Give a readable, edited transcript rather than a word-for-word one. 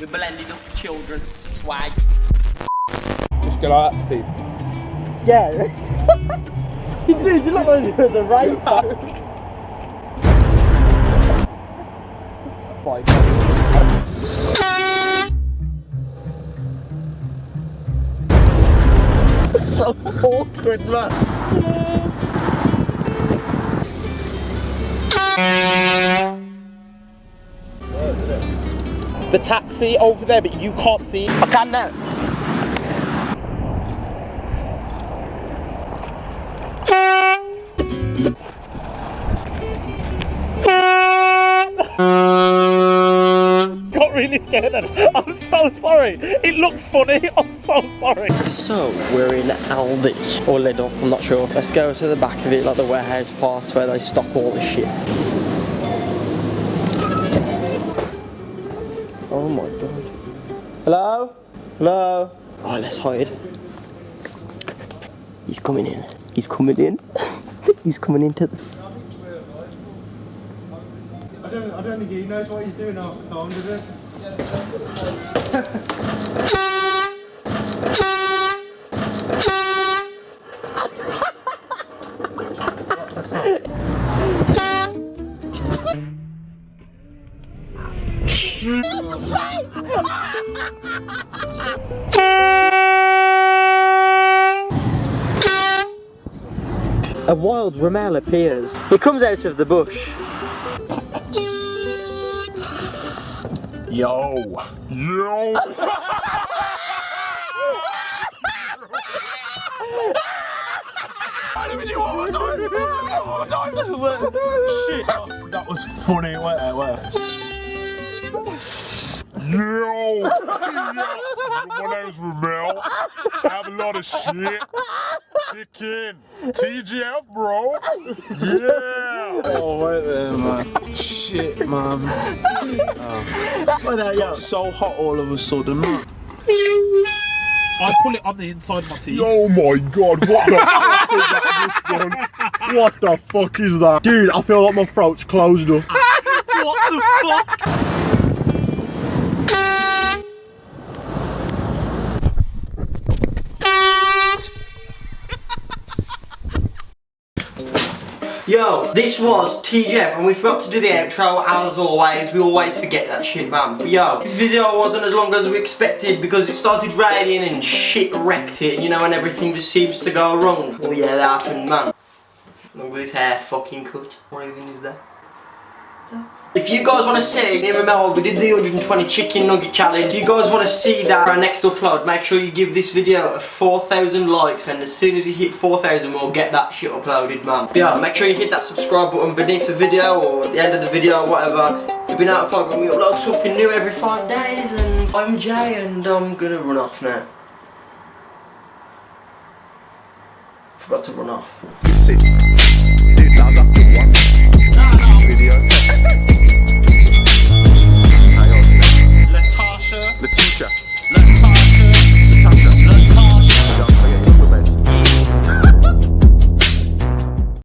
We blended up children swag. Just go like that to people. Scary. Dude, you look like there's a raper. So awkward, man. The taxi over there, but you can't see it. I can now. Got really scared then. I'm so sorry. It looked funny. I'm so sorry. So, we're in Aldi, or Lidl, I'm not sure. Let's go to the back of it, like the warehouse part where they stock all the shit. Oh my god. Hello? Hello? Oh, let's hide. He's coming in. He's coming in. He's coming into the... I don't think he knows what he's doing half the time, does he? A wild Ramel appears. He comes out of the bush. Yo! Yo! Shit! That was funny. Wait. Yo! My name's Ramel. I have a lot of shit. Chicken. TGFbro. Yeah! Oh, wait there, man. Shit, man. So hot all of a sudden, man. I pull it on the inside of my teeth. Oh my god, what the fuck is that just done? What the fuck is that? Dude, I feel like my throat's closed up. What the fuck? Yo, this was TGF and we forgot to do the outro as always. We always forget that shit, man. But yo, this video wasn't as long as we expected because it started raining and shit wrecked it, you know, and everything just seems to go wrong. Oh yeah, that happened, man. Look at his hair fucking cut. What even is that? If you guys want to see, me and Ramel, we did the 120 chicken nugget challenge. If you guys want to see that for our next upload, make sure you give this video 4,000 likes, and as soon as we hit 4,000 we'll get that shit uploaded, man. Yeah, make sure you hit that subscribe button beneath the video or at the end of the video or whatever. You'll be notified when we upload something new every 5 days, and I'm Jay and I'm gonna run off now. Forgot to run off. Dude, that was after one video.